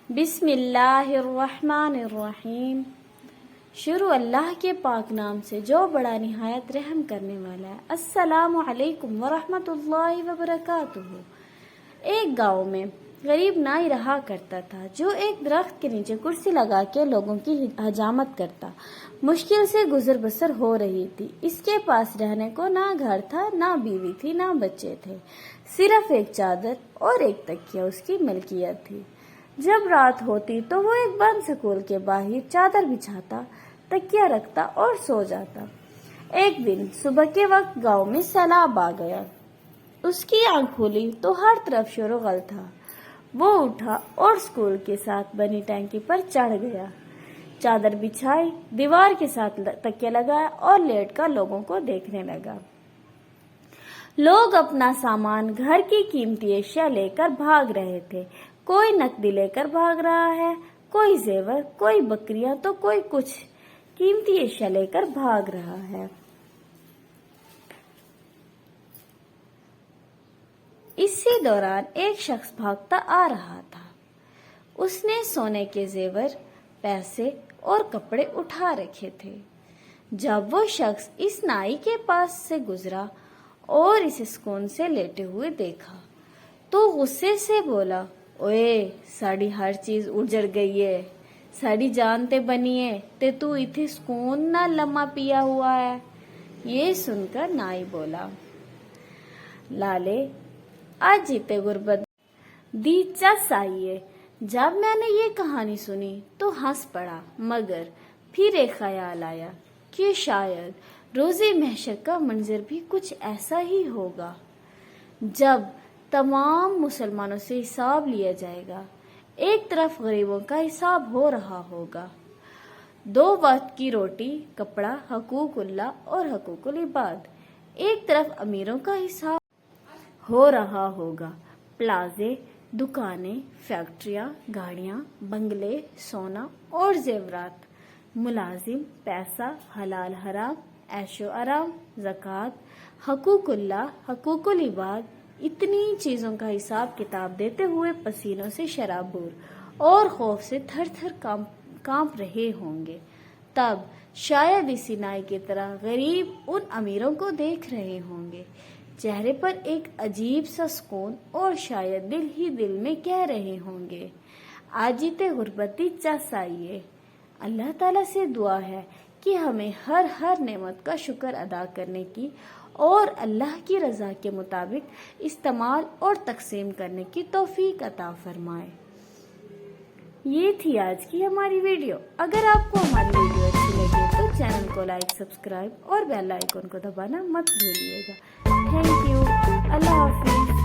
بسم اللہ الرحمن الرحیم۔ شروع اللہ کے پاک نام سے جو بڑا نہایت رحم کرنے والا ہے۔ السلام علیکم ورحمۃ اللہ وبرکاتہ۔ ایک گاؤں میں غریب نائی رہا کرتا تھا جو ایک درخت کے نیچے کرسی لگا کے لوگوں کی حجامت کرتا۔ مشکل سے گزر بسر ہو رہی تھی۔ اس کے پاس رہنے کو نہ گھر تھا، نہ بیوی تھی، نہ بچے تھے، صرف ایک چادر اور ایک تکیہ اس کی ملکیت تھی۔ جب رات ہوتی تو وہ ایک بند سکول کے باہر چادر بچھاتا، تکیہ رکھتا اور سو جاتا۔ ایک دن صبح کے وقت گاؤں میں سیلاب آ گیا۔ اس کی آنکھ کھلی تو ہر طرف شور و غل تھا۔ وہ اٹھا اور سکول کے ساتھ بنی ٹینکی پر چڑھ گیا، چادر بچھائی، دیوار کے ساتھ تکیہ لگایا اور لیٹ کر لوگوں کو دیکھنے لگا۔ لوگ اپنا سامان، گھر کی قیمتی اشیاء لے کر بھاگ رہے تھے۔ کوئی نقدی لے کر بھاگ رہا ہے، کوئی زیور، کوئی بکریاں تو کوئی کچھ قیمتی اشیاء لے کر بھاگ رہا ہے۔ اسی دوران ایک شخص بھاگتا آ رہا تھا۔ اس نے سونے کے زیور، پیسے اور کپڑے اٹھا رکھے تھے۔ جب وہ شخص اس نائی کے پاس سے گزرا اور اسے سکون سے لیٹے ہوئے دیکھا تو غصے سے بولا، اوئے ساڑی ہر چیز اجڑ گئی ہے، ساڑی جان تے بنی ہے تے تو اتھے سکون نہ لمحہ پیا ہوا ہے۔ یہ سن کر نائی بولا، لالے آج جیتے غربت دی چس آئی ہے۔ جب میں نے یہ کہانی سنی تو ہنس پڑا، مگر پھر ایک خیال آیا کہ شاید روز محشر کا منظر بھی کچھ ایسا ہی ہوگا، جب تمام مسلمانوں سے حساب لیا جائے گا۔ ایک طرف غریبوں کا حساب ہو رہا ہوگا، 2 وقت کی روٹی، کپڑا، حقوق اللہ اور حقوق العباد۔ ایک طرف امیروں کا حساب ہو رہا ہوگا، پلازے، دکانیں، فیکٹریاں، گاڑیاں، بنگلے، سونا اور زیورات، ملازم، پیسہ، حلال حرام، عیش و آرام، زکوٰۃ، حقوق اللہ، حقوق العباد۔ اتنی چیزوں کا حساب کتاب دیتے ہوئے پسینوں سے شرابور اور خوف سے تھر تھر کانپ رہے ہوں گے۔ تب شاید اسی نائی کی طرح غریب ان امیروں کو دیکھ رہے ہوں گے، چہرے پر ایک عجیب سا سکون، اور شاید دل ہی دل میں کہہ رہے ہوں گے، آج جیتے غربتی چس آئیے۔ اللہ تعالیٰ سے دعا ہے کہ ہمیں ہر نعمت کا شکر ادا کرنے کی اور اللہ کی رضا کے مطابق استعمال اور تقسیم کرنے کی توفیق عطا فرمائے۔ یہ تھی آج کی ہماری ویڈیو۔ اگر آپ کو ہماری ویڈیو اچھی لگے تو چینل کو لائک، سبسکرائب اور بیل آئیکن کو دبانا مت بھولیے گا۔ Thank you. اللہ حافظ۔